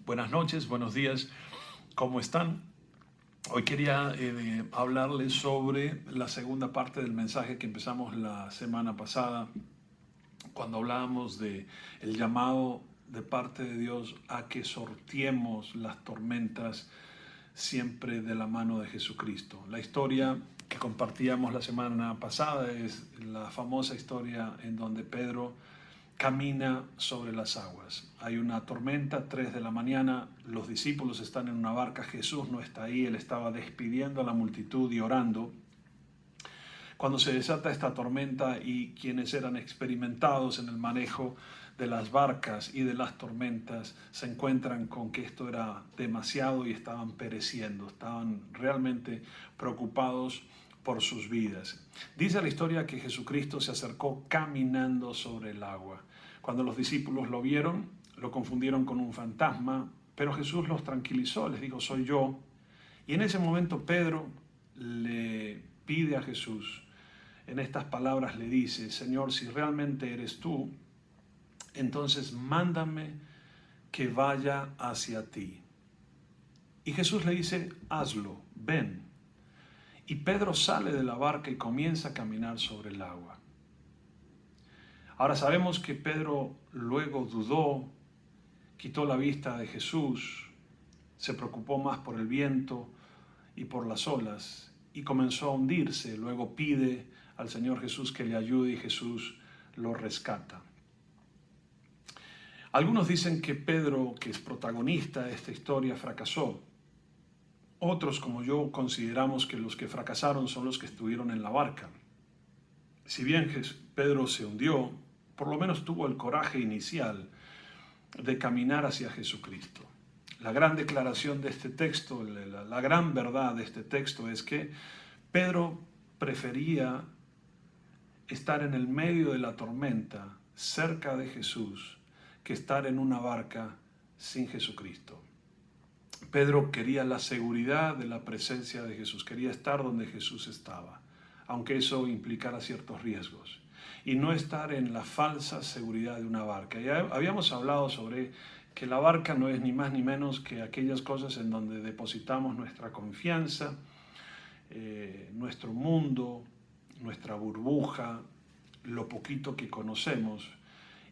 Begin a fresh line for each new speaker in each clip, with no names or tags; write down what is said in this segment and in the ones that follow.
Buenas noches, buenos días, ¿cómo están? Hoy quería hablarles sobre la segunda parte del mensaje que empezamos la semana pasada, cuando hablábamos de el llamado de parte de Dios a que sorteemos las tormentas siempre de la mano de Jesucristo. La historia que compartíamos la semana pasada es la famosa historia en donde Pedro camina sobre las aguas. Hay una tormenta, 3 de la mañana, los discípulos están en una barca, Jesús no está ahí, él estaba despidiendo a la multitud y orando. Cuando se desata esta tormenta y quienes eran experimentados en el manejo de las barcas y de las tormentas se encuentran con que esto era demasiado y estaban pereciendo, estaban realmente preocupados por sus vidas. Dice la historia que Jesucristo se acercó caminando sobre el agua. Cuando los discípulos lo vieron, lo confundieron con un fantasma, pero Jesús los tranquilizó, les dijo, soy yo. Y en ese momento Pedro le pide a Jesús, en estas palabras le dice, Señor, si realmente eres tú, entonces mándame que vaya hacia ti. Y Jesús le dice, hazlo, ven. Y Pedro sale de la barca y comienza a caminar sobre el agua. Ahora sabemos que Pedro luego dudó, quitó la vista de Jesús, se preocupó más por el viento y por las olas y comenzó a hundirse. Luego pide al Señor Jesús que le ayude y Jesús lo rescata. Algunos dicen que Pedro, que es protagonista de esta historia, fracasó. Otros, como yo, consideramos que los que fracasaron son los que estuvieron en la barca. Si bien Pedro se hundió, por lo menos tuvo el coraje inicial de caminar hacia Jesucristo. La gran declaración de este texto, la gran verdad de este texto es que Pedro prefería estar en el medio de la tormenta, cerca de Jesús, que estar en una barca sin Jesucristo. Pedro quería la seguridad de la presencia de Jesús, quería estar donde Jesús estaba, aunque eso implicara ciertos riesgos, y no estar en la falsa seguridad de una barca. Ya habíamos hablado sobre que la barca no es ni más ni menos que aquellas cosas en donde depositamos nuestra confianza, nuestro mundo, nuestra burbuja, lo poquito que conocemos.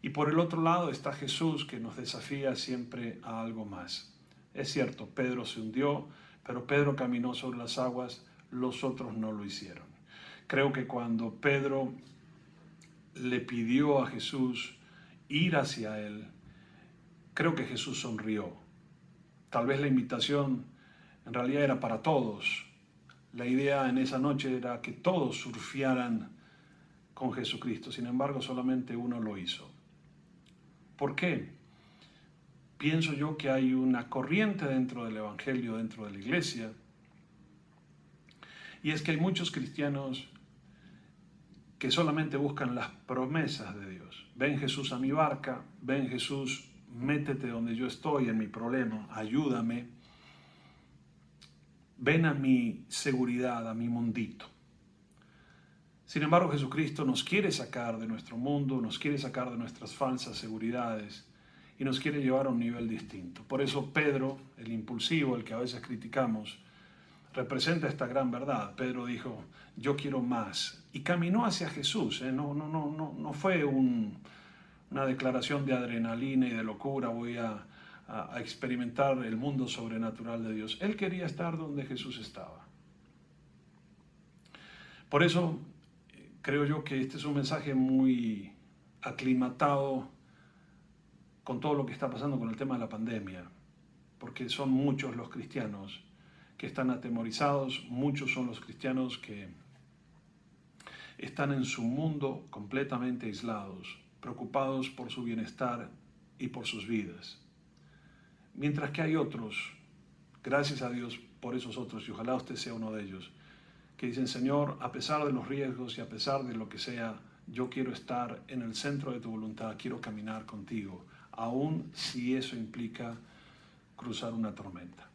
Y por el otro lado está Jesús, que nos desafía siempre a algo más. Es cierto, Pedro se hundió, pero Pedro caminó sobre las aguas, los otros no lo hicieron. Creo que cuando Pedro le pidió a Jesús ir hacia él, creo que Jesús sonrió. Tal vez la invitación en realidad era para todos. La idea en esa noche era que todos surfearan con Jesucristo. Sin embargo, solamente uno lo hizo. ¿Por qué? Pienso yo que hay una corriente dentro del Evangelio, dentro de la iglesia, y es que hay muchos cristianos que solamente buscan las promesas de Dios. Ven Jesús a mi barca, ven Jesús, métete donde yo estoy en mi problema, ayúdame. Ven a mi seguridad, a mi mundito. Sin embargo, Jesucristo nos quiere sacar de nuestro mundo, nos quiere sacar de nuestras falsas seguridades y nos quiere llevar a un nivel distinto. Por eso Pedro, el impulsivo, el que a veces criticamos, representa esta gran verdad. Pedro dijo, yo quiero más. Y caminó hacia Jesús. No fue una declaración de adrenalina y de locura, voy a experimentar el mundo sobrenatural de Dios. Él quería estar donde Jesús estaba. Por eso creo yo que este es un mensaje muy aclimatado con todo lo que está pasando con el tema de la pandemia, porque son muchos los cristianos que están atemorizados, muchos son los cristianos que están en su mundo completamente aislados, preocupados por su bienestar y por sus vidas. Mientras que hay otros, gracias a Dios por esos otros, y ojalá usted sea uno de ellos, que dicen, Señor, a pesar de los riesgos y a pesar de lo que sea, yo quiero estar en el centro de tu voluntad, quiero caminar contigo, aun si eso implica cruzar una tormenta.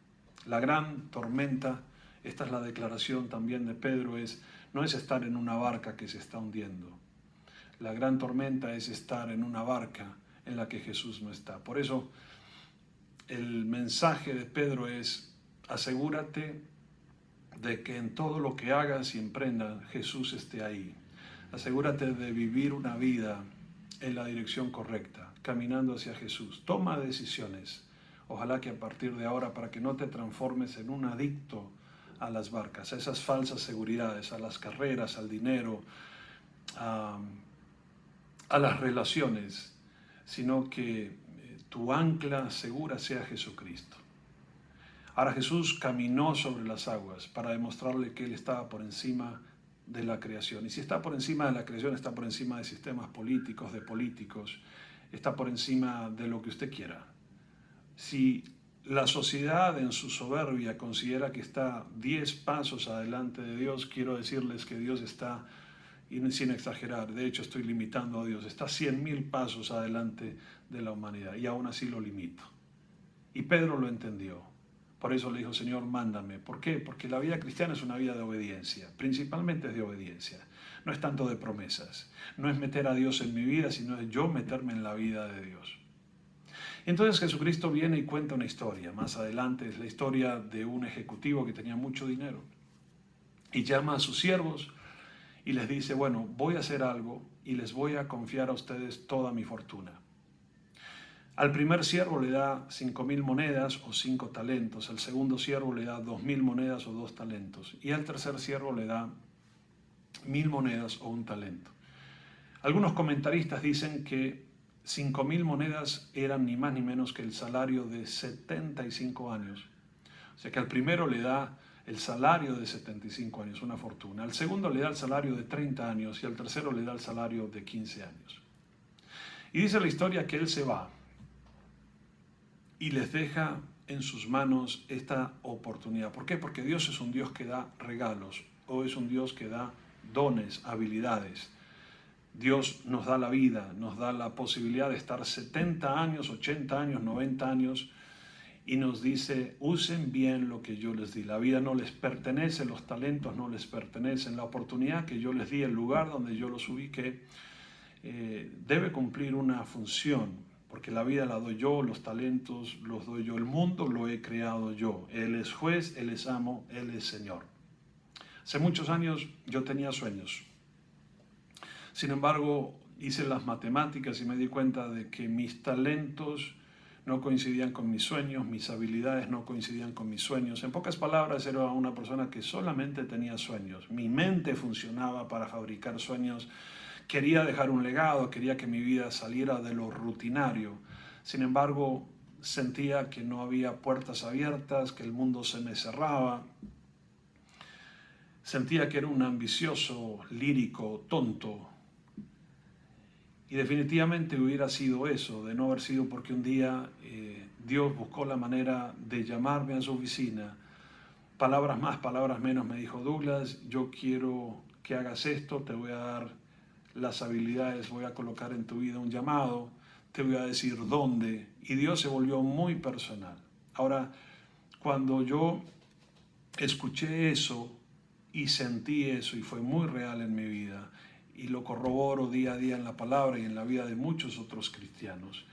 La gran tormenta, esta es la declaración también de Pedro, no es estar en una barca que se está hundiendo. La gran tormenta es estar en una barca en la que Jesús no está. Por eso el mensaje de Pedro es: asegúrate de que en todo lo que hagas y emprendas, Jesús esté ahí. Asegúrate de vivir una vida en la dirección correcta, caminando hacia Jesús. Toma decisiones. Ojalá que a partir de ahora, para que no te transformes en un adicto a las barcas, a esas falsas seguridades, a las carreras, al dinero, a las relaciones, sino que tu ancla segura sea Jesucristo. Ahora Jesús caminó sobre las aguas para demostrarle que Él estaba por encima de la creación. Y si está por encima de la creación, está por encima de sistemas políticos, de políticos, está por encima de lo que usted quiera. Si la sociedad en su soberbia considera que está 10 pasos adelante de Dios, quiero decirles que Dios está, y sin exagerar, de hecho estoy limitando a Dios, está 100.000 pasos adelante de la humanidad y aún así lo limito. Y Pedro lo entendió. Por eso le dijo: Señor, mándame. ¿Por qué? Porque la vida cristiana es una vida de obediencia, principalmente es de obediencia. No es tanto de promesas, no es meter a Dios en mi vida, sino es yo meterme en la vida de Dios. Entonces Jesucristo viene y cuenta una historia. Más adelante es la historia de un ejecutivo que tenía mucho dinero y llama a sus siervos y les dice: bueno, voy a hacer algo y les voy a confiar a ustedes toda mi fortuna. Al primer siervo le da 5.000 monedas o 5 talentos, al segundo siervo le da 2.000 monedas o 2 talentos y al tercer siervo le da 1.000 monedas o 1 talento. Algunos comentaristas dicen que 5.000 monedas eran ni más ni menos que el salario de 75 años. O sea que al primero le da el salario de 75 años, una fortuna. Al segundo le da el salario de 30 años y al tercero le da el salario de 15 años. Y dice la historia que él se va y les deja en sus manos esta oportunidad. ¿Por qué? Porque Dios es un Dios que da regalos, o es un Dios que da dones, habilidades. Dios nos da la vida, nos da la posibilidad de estar 70 años, 80 años, 90 años, y nos dice: usen bien lo que yo les di. La vida no les pertenece, los talentos no les pertenecen, la oportunidad que yo les di, el lugar donde yo los ubiqué, debe cumplir una función. Porque la vida la doy yo, los talentos los doy yo, el mundo lo he creado yo. Él es juez, Él es amo, Él es Señor. Hace muchos años yo tenía sueños. Sin embargo, hice las matemáticas y me di cuenta de que mis talentos no coincidían con mis sueños, mis habilidades no coincidían con mis sueños. En pocas palabras, era una persona que solamente tenía sueños. Mi mente funcionaba para fabricar sueños. Quería dejar un legado, quería que mi vida saliera de lo rutinario. Sin embargo, sentía que no había puertas abiertas, que el mundo se me cerraba. Sentía que era un ambicioso, lírico, tonto. Y definitivamente hubiera sido eso, de no haber sido porque un día Dios buscó la manera de llamarme a su oficina. Palabras más, palabras menos, me dijo: Douglas, yo quiero que hagas esto, te voy a dar las habilidades, voy a colocar en tu vida un llamado, te voy a decir dónde. Y Dios se volvió muy personal. Ahora, cuando yo escuché eso y sentí eso, y fue muy real en mi vida, y lo corroboro día a día en la palabra y en la vida de muchos otros cristianos,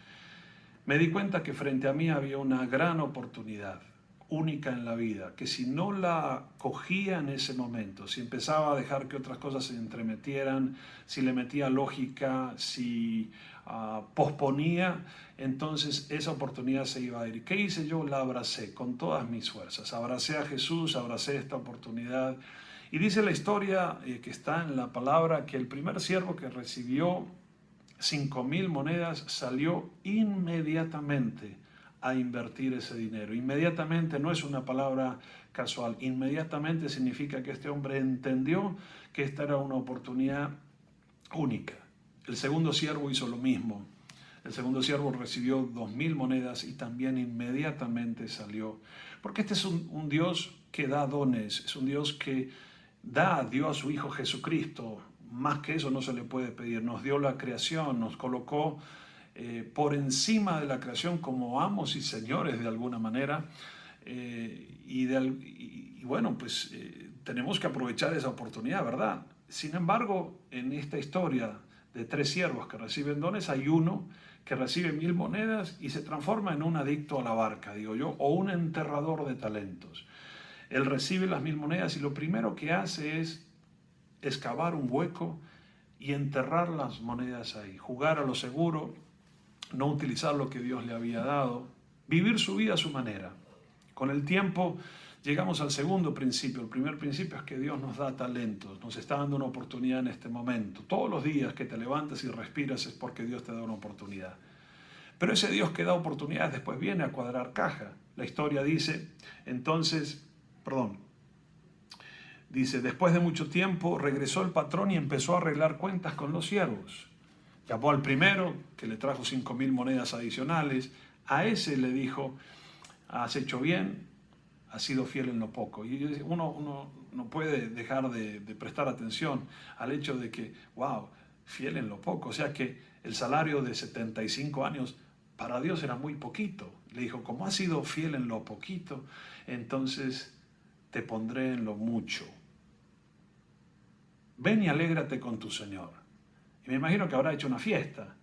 me di cuenta que frente a mí había una gran oportunidad, única en la vida, que si no la cogía en ese momento, si empezaba a dejar que otras cosas se entremetieran, si le metía lógica, si posponía, entonces esa oportunidad se iba a ir. ¿Qué hice yo? La abracé con todas mis fuerzas. Abracé a Jesús, abracé esta oportunidad. Y dice la historia que está en la palabra que el primer siervo que recibió 5.000 monedas salió inmediatamente a invertir ese dinero. Inmediatamente no es una palabra casual. Inmediatamente significa que este hombre entendió que esta era una oportunidad única. El segundo siervo hizo lo mismo. El segundo siervo recibió 2.000 monedas y también inmediatamente salió. Porque este es un Dios que da dones, es un Dios que dio a su Hijo Jesucristo. Más que eso no se le puede pedir. Nos dio la creación, nos colocó por encima de la creación como amos y señores de alguna manera. Bueno, pues tenemos que aprovechar esa oportunidad, ¿verdad? Sin embargo, en esta historia de 3 siervos que reciben dones, hay uno que recibe 1000 monedas y se transforma en un adicto a la barca, digo yo, o un enterrador de talentos. Él recibe las 1000 monedas y lo primero que hace es excavar un hueco y enterrar las monedas ahí, jugar a lo seguro, no utilizar lo que Dios le había dado, vivir su vida a su manera. Con el tiempo llegamos al segundo principio. El primer principio es que Dios nos da talentos, nos está dando una oportunidad en este momento. Todos los días que te levantas y respiras es porque Dios te da una oportunidad. Pero ese Dios que da oportunidades después viene a cuadrar caja. La historia dice, dice, después de mucho tiempo regresó el patrón y empezó a arreglar cuentas con los siervos. Llamó al primero, que le trajo 5000 monedas adicionales. A ese le dijo, has hecho bien, has sido fiel en lo poco. Y uno no puede dejar de prestar atención al hecho de que, wow, fiel en lo poco. O sea que el salario de 75 años para Dios era muy poquito. Le dijo, como has sido fiel en lo poquito, entonces te pondré en lo mucho. Ven y alégrate con tu Señor. Y me imagino que habrá hecho una fiesta.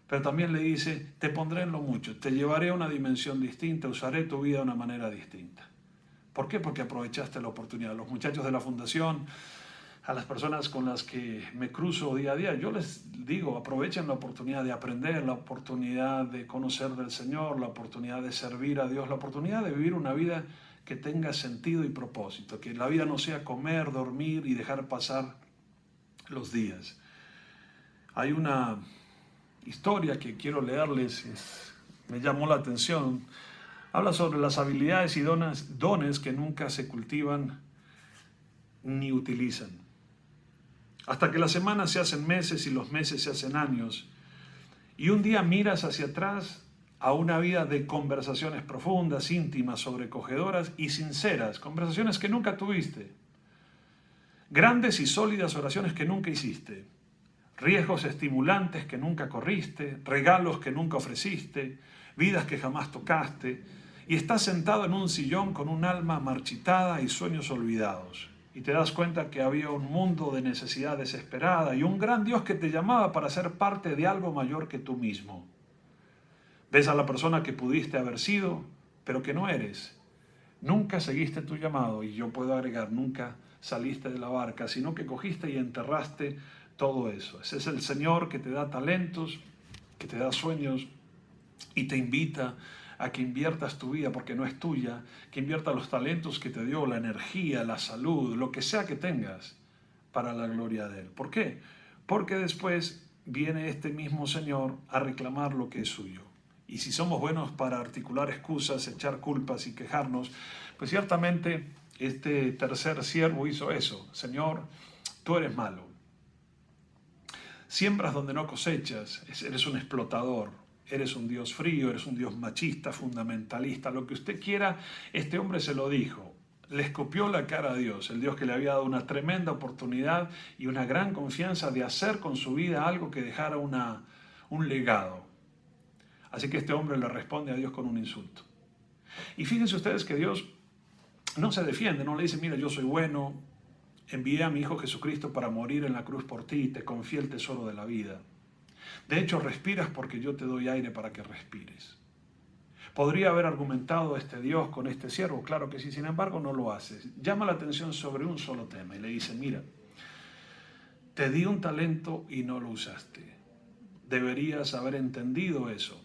Pero también le dice, te pondré en lo mucho, te llevaré a una dimensión distinta, usaré tu vida de una manera distinta. ¿Por qué? Porque aprovechaste la oportunidad. Los muchachos de la fundación, a las personas con las que me cruzo día a día, yo les digo, aprovechen la oportunidad de aprender, la oportunidad de conocer del Señor, la oportunidad de servir a Dios, la oportunidad de vivir una vida que tenga sentido y propósito, que la vida no sea comer, dormir y dejar pasar los días. Hay una historia que quiero leerles, me llamó la atención. Habla sobre las habilidades y dones que nunca se cultivan ni utilizan. Hasta que las semanas se hacen meses y los meses se hacen años. Y un día miras hacia atrás a una vida de conversaciones profundas, íntimas, sobrecogedoras y sinceras. Conversaciones que nunca tuviste. Grandes y sólidas oraciones que nunca hiciste. Riesgos estimulantes que nunca corriste. Regalos que nunca ofreciste. Vidas que jamás tocaste. Y estás sentado en un sillón con un alma marchitada y sueños olvidados. Y te das cuenta que había un mundo de necesidad desesperada y un gran Dios que te llamaba para ser parte de algo mayor que tú mismo. Ves a la persona que pudiste haber sido, pero que no eres. Nunca seguiste tu llamado, y yo puedo agregar, nunca saliste de la barca, sino que cogiste y enterraste todo eso. Ese es el Señor que te da talentos, que te da sueños y te invita a que inviertas tu vida porque no es tuya, que inviertas los talentos que te dio, la energía, la salud, lo que sea que tengas para la gloria de Él. ¿Por qué? Porque después viene este mismo Señor a reclamar lo que es suyo. Y si somos buenos para articular excusas, echar culpas y quejarnos, pues ciertamente este tercer siervo hizo eso. Señor, tú eres malo. Siembras donde no cosechas, eres un explotador. Eres un Dios frío, eres un Dios machista, fundamentalista, lo que usted quiera. Este hombre se lo dijo, le escupió la cara a Dios, el Dios que le había dado una tremenda oportunidad y una gran confianza de hacer con su vida algo que dejara un legado. Así que este hombre le responde a Dios con un insulto. Y fíjense ustedes que Dios no se defiende, no le dice, mira, yo soy bueno, envié a mi Hijo Jesucristo para morir en la cruz por ti y te confié el tesoro de la vida. De hecho, respiras porque yo te doy aire para que respires. ¿Podría haber argumentado este Dios con este siervo? Claro que sí, sin embargo no lo hace. Llama la atención sobre un solo tema y le dice, mira, te di un talento y no lo usaste. Deberías haber entendido eso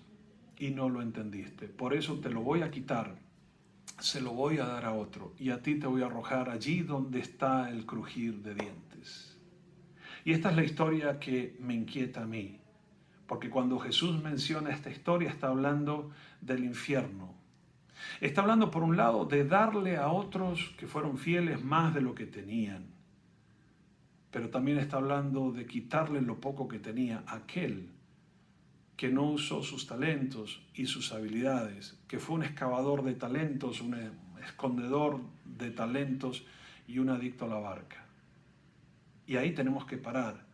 y no lo entendiste. Por eso te lo voy a quitar, se lo voy a dar a otro y a ti te voy a arrojar allí donde está el crujir de dientes. Y esta es la historia que me inquieta a mí. Porque cuando Jesús menciona esta historia está hablando del infierno. Está hablando por un lado de darle a otros que fueron fieles más de lo que tenían. Pero también está hablando de quitarle lo poco que tenía a aquel que no usó sus talentos y sus habilidades, que fue un excavador de talentos, un escondedor de talentos y un adicto a la barca. Y ahí tenemos que parar.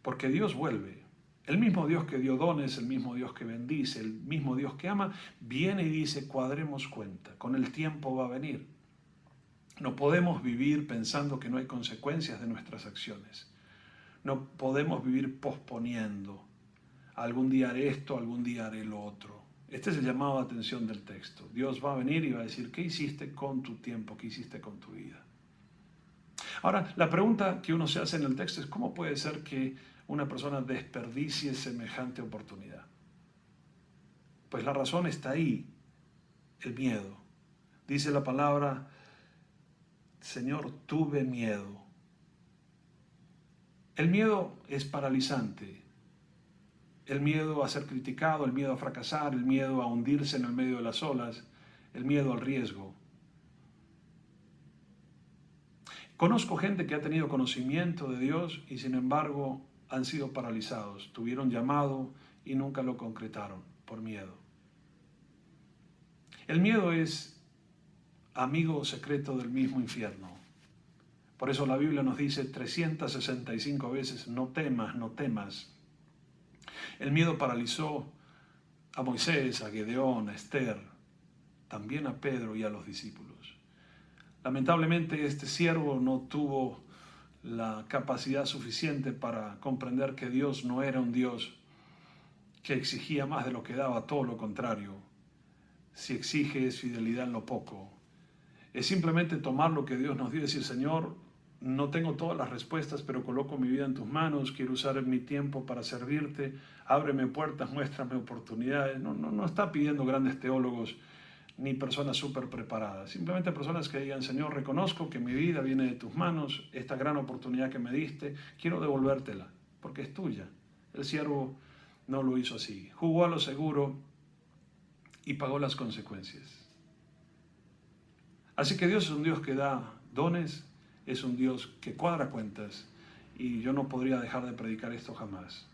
Porque Dios vuelve. El mismo Dios que dio dones, el mismo Dios que bendice, el mismo Dios que ama, viene y dice, cuadremos cuenta, con el tiempo va a venir. No podemos vivir pensando que no hay consecuencias de nuestras acciones. No podemos vivir posponiendo. algún día haré esto, algún día haré lo otro. Este es el llamado de atención del texto. Dios va a venir y va a decir, ¿qué hiciste con tu tiempo? ¿Qué hiciste con tu vida? Ahora, la pregunta que uno se hace en el texto es, ¿cómo puede ser que una persona desperdicie semejante oportunidad? Pues la razón está ahí, el miedo. Dice la palabra, Señor, tuve miedo. El miedo es paralizante. El miedo a ser criticado, el miedo a fracasar, el miedo a hundirse en el medio de las olas, el miedo al riesgo. Conozco gente que ha tenido conocimiento de Dios y sin embargo han sido paralizados. Tuvieron llamado y nunca lo concretaron por miedo. El miedo es amigo secreto del mismo infierno. Por eso la Biblia nos dice 365 veces, no temas, no temas. El miedo paralizó a Moisés, a Gedeón, a Esther, también a Pedro y a los discípulos. Lamentablemente este siervo no tuvo la capacidad suficiente para comprender que Dios no era un Dios que exigía más de lo que daba, todo lo contrario. Si exige es fidelidad en lo poco. Es simplemente tomar lo que Dios nos dio y decir, Señor, no tengo todas las respuestas, pero coloco mi vida en tus manos, quiero usar mi tiempo para servirte, ábreme puertas, muéstrame oportunidades. No está pidiendo grandes teólogos ni personas súper preparadas, simplemente personas que digan, Señor, reconozco que mi vida viene de tus manos, esta gran oportunidad que me diste, quiero devolvértela, porque es tuya. El siervo no lo hizo así, jugó a lo seguro y pagó las consecuencias. Así que Dios es un Dios que da dones, es un Dios que cuadra cuentas, y yo no podría dejar de predicar esto jamás.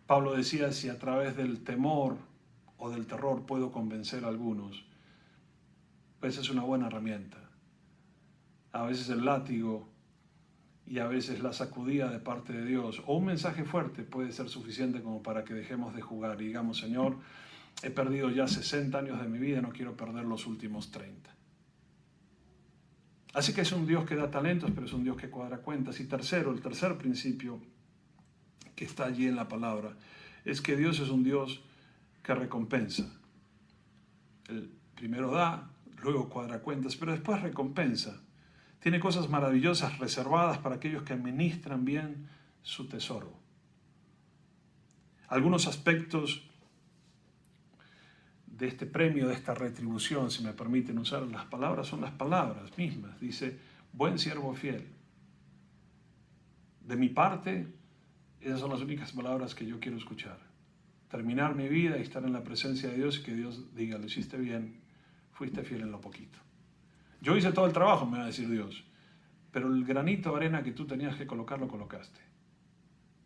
Pablo decía, si a través del temor o del terror puedo convencer a algunos, pues es una buena herramienta. A veces el látigo y a veces la sacudida de parte de Dios o un mensaje fuerte puede ser suficiente como para que dejemos de jugar y digamos, Señor, he perdido ya 60 años de mi vida, no quiero perder los últimos 30. Así que es un Dios que da talentos, pero es un Dios que cuadra cuentas. Y tercero, el tercer principio que está allí en la palabra, es que Dios es un Dios que recompensa. El primero da, luego cuadra cuentas, pero después recompensa. Tiene cosas maravillosas reservadas para aquellos que administran bien su tesoro. Algunos aspectos de este premio, de esta retribución, si me permiten usar las palabras, son las palabras mismas. Dice, buen siervo fiel. De mi parte, esas son las únicas palabras que yo quiero escuchar. Terminar mi vida y estar en la presencia de Dios y que Dios diga, lo hiciste bien, fuiste fiel en lo poquito. Yo hice todo el trabajo, me va a decir Dios, pero el granito de arena que tú tenías que colocar, lo colocaste.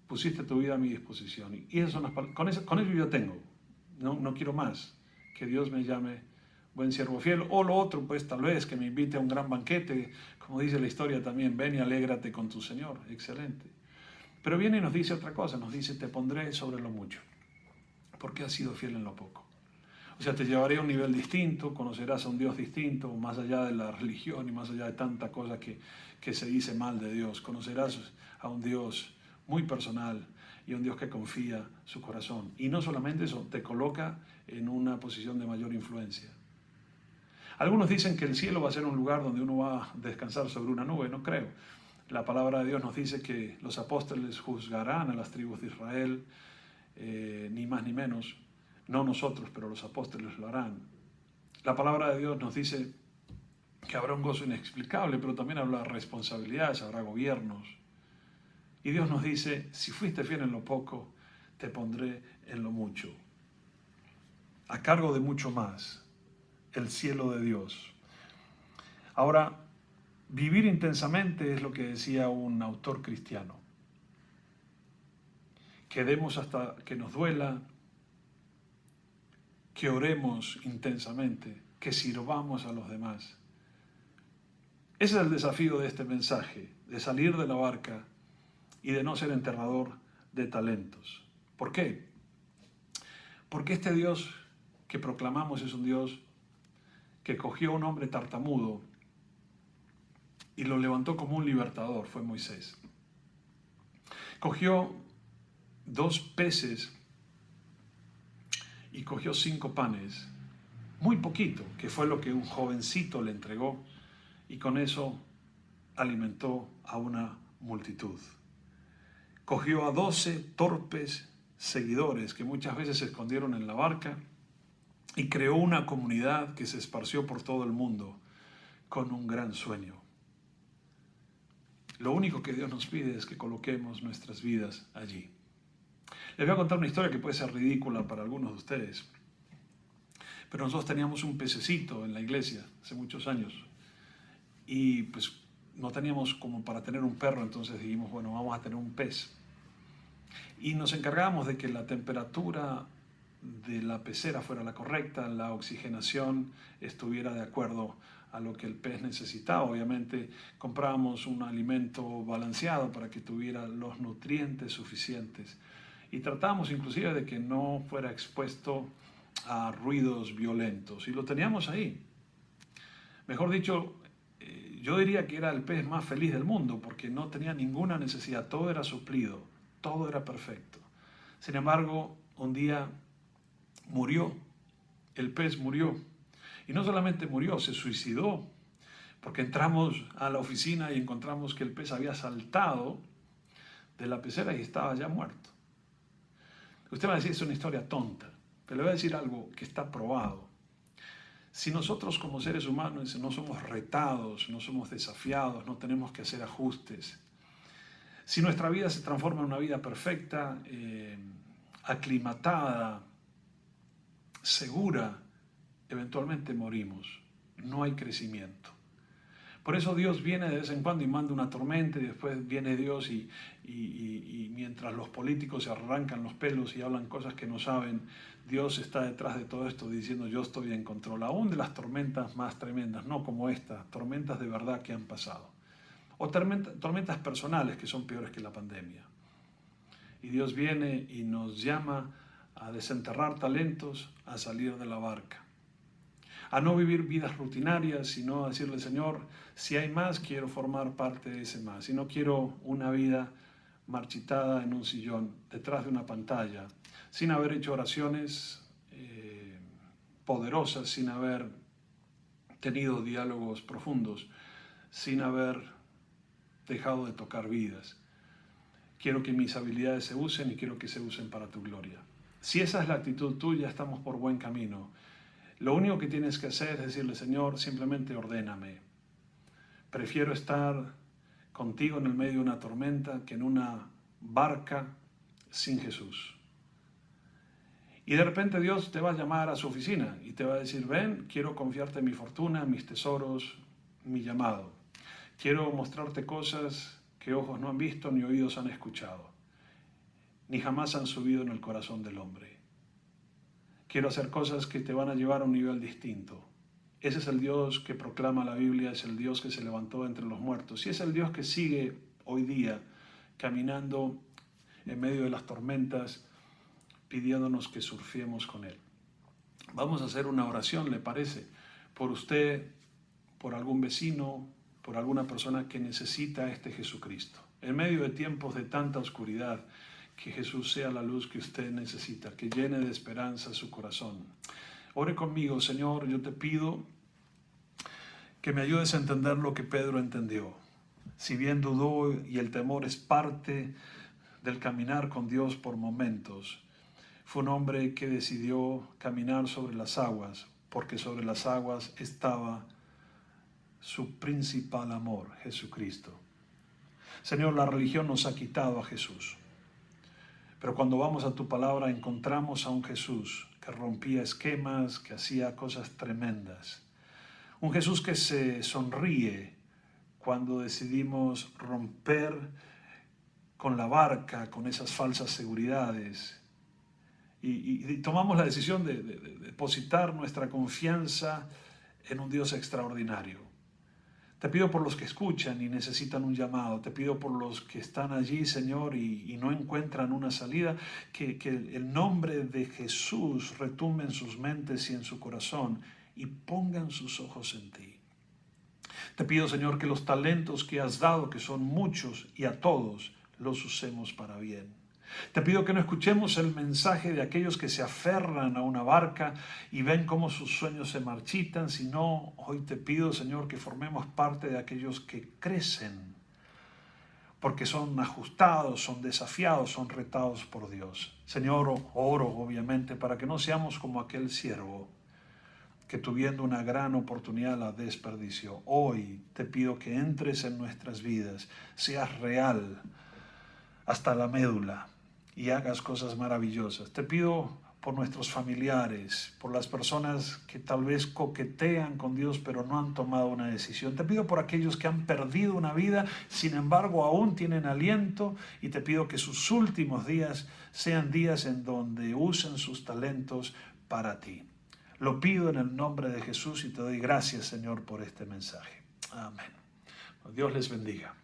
Pusiste tu vida a mi disposición. Y esas son las palabras. Con eso yo tengo. No quiero más. Que Dios me llame buen siervo fiel. O lo otro, pues tal vez que me invite a un gran banquete. Como dice la historia también, ven y alégrate con tu Señor. Excelente. Pero viene y nos dice otra cosa. Nos dice, te pondré sobre lo mucho. Porque has sido fiel en lo poco. O sea, te llevaré a un nivel distinto, conocerás a un Dios distinto, más allá de la religión y más allá de tanta cosa que se dice mal de Dios. Conocerás a un Dios muy personal y un Dios que confía su corazón. Y no solamente eso, te coloca en una posición de mayor influencia. Algunos dicen que el cielo va a ser un lugar donde uno va a descansar sobre una nube. No creo. La palabra de Dios nos dice que los apóstoles juzgarán a las tribus de Israel, ni más ni menos. No nosotros, pero los apóstoles lo harán. La palabra de Dios nos dice que habrá un gozo inexplicable, pero también habrá responsabilidades, habrá gobiernos. Y Dios nos dice, si fuiste fiel en lo poco, te pondré en lo mucho. A cargo de mucho más, el cielo de Dios. Ahora, vivir intensamente es lo que decía un autor cristiano. Que demos hasta que nos duela, que oremos intensamente, que sirvamos a los demás. Ese es el desafío de este mensaje, de salir de la barca y de no ser enterrador de talentos. ¿Por qué? Porque este Dios que proclamamos es un Dios que cogió a un hombre tartamudo y lo levantó como un libertador, fue Moisés. Cogió 2 peces y cogió 5 panes, muy poquito, que fue lo que un jovencito le entregó, y con eso alimentó a una multitud. Cogió a 12 torpes seguidores que muchas veces se escondieron en la barca y creó una comunidad que se esparció por todo el mundo con un gran sueño. Lo único que Dios nos pide es que coloquemos nuestras vidas allí. Les voy a contar una historia que puede ser ridícula para algunos de ustedes, pero nosotros teníamos un pececito en la iglesia hace muchos años y pues no teníamos como para tener un perro, entonces dijimos, bueno, vamos a tener un pez. Y nos encargábamos de que la temperatura de la pecera fuera la correcta, la oxigenación estuviera de acuerdo a lo que el pez necesitaba. Obviamente comprábamos un alimento balanceado para que tuviera los nutrientes suficientes y tratábamos inclusive de que no fuera expuesto a ruidos violentos y lo teníamos ahí. Mejor dicho, yo diría que era el pez más feliz del mundo porque no tenía ninguna necesidad, todo era suplido, todo era perfecto. Sin embargo, un día murió, el pez murió. Y no solamente murió, se suicidó, porque entramos a la oficina y encontramos que el pez había saltado de la pecera y estaba ya muerto. Usted va a decir, es una historia tonta, pero le voy a decir algo que está probado. Si nosotros como seres humanos no somos retados, no somos desafiados, no tenemos que hacer ajustes, si nuestra vida se transforma en una vida perfecta, aclimatada, segura, eventualmente morimos. No hay crecimiento. Por eso Dios viene de vez en cuando y manda una tormenta y después viene Dios y mientras los políticos se arrancan los pelos y hablan cosas que no saben, Dios está detrás de todo esto diciendo yo estoy en control, aún de las tormentas más tremendas, no como esta, tormentas de verdad que han pasado. O tormentas personales que son peores que la pandemia. Y Dios viene y nos llama a desenterrar talentos, a salir de la barca. A no vivir vidas rutinarias, sino a decirle, Señor, si hay más, quiero formar parte de ese más. Y no quiero una vida marchitada en un sillón, detrás de una pantalla, sin haber hecho oraciones poderosas, sin haber tenido diálogos profundos, sin haber dejado de tocar vidas. Quiero que mis habilidades se usen y quiero que se usen para tu gloria. Si esa es la actitud tuya, estamos por buen camino. Lo único que tienes que hacer es decirle, Señor, simplemente ordéname. Prefiero estar contigo en el medio de una tormenta que en una barca sin Jesús. Y de repente Dios te va a llamar a su oficina y te va a decir, ven, quiero confiarte mi fortuna, mis tesoros, mi llamado. Quiero mostrarte cosas que ojos no han visto ni oídos han escuchado, ni jamás han subido en el corazón del hombre. Quiero hacer cosas que te van a llevar a un nivel distinto. Ese es el Dios que proclama la Biblia, es el Dios que se levantó entre los muertos. Y es el Dios que sigue hoy día caminando en medio de las tormentas, pidiéndonos que surfiemos con Él. Vamos a hacer una oración, ¿le parece? Por usted, por algún vecino, por alguna persona que necesita a este Jesucristo. En medio de tiempos de tanta oscuridad, que Jesús sea la luz que usted necesita, que llene de esperanza su corazón. Ore conmigo, Señor, yo te pido que me ayudes a entender lo que Pedro entendió. Si bien dudó y el temor es parte del caminar con Dios por momentos, fue un hombre que decidió caminar sobre las aguas, porque sobre las aguas estaba su principal amor, Jesucristo. Señor, la religión nos ha quitado a Jesús. Pero cuando vamos a tu palabra encontramos a un Jesús que rompía esquemas, que hacía cosas tremendas. Un Jesús que se sonríe cuando decidimos romper con la barca, con esas falsas seguridades. Y tomamos la decisión de depositar nuestra confianza en un Dios extraordinario. Te pido por los que escuchan y necesitan un llamado. Te pido por los que están allí, Señor, y no encuentran una salida, que el nombre de Jesús retumbe en sus mentes y en su corazón y pongan sus ojos en ti. Te pido, Señor, que los talentos que has dado, que son muchos y a todos, los usemos para bien. Te pido que no escuchemos el mensaje de aquellos que se aferran a una barca y ven cómo sus sueños se marchitan, sino hoy te pido, Señor, que formemos parte de aquellos que crecen, porque son ajustados, son desafiados, son retados por Dios. Señor, oro obviamente para que no seamos como aquel siervo que tuviendo una gran oportunidad la desperdició. Hoy te pido que entres en nuestras vidas, seas real hasta la médula y hagas cosas maravillosas. Te pido por nuestros familiares, por las personas que tal vez coquetean con Dios pero no han tomado una decisión. Te pido por aquellos que han perdido una vida, sin embargo aún tienen aliento, y te pido que sus últimos días sean días en donde usen sus talentos para ti. Lo pido en el nombre de Jesús y te doy gracias, Señor, por este mensaje. Amén. Dios les bendiga.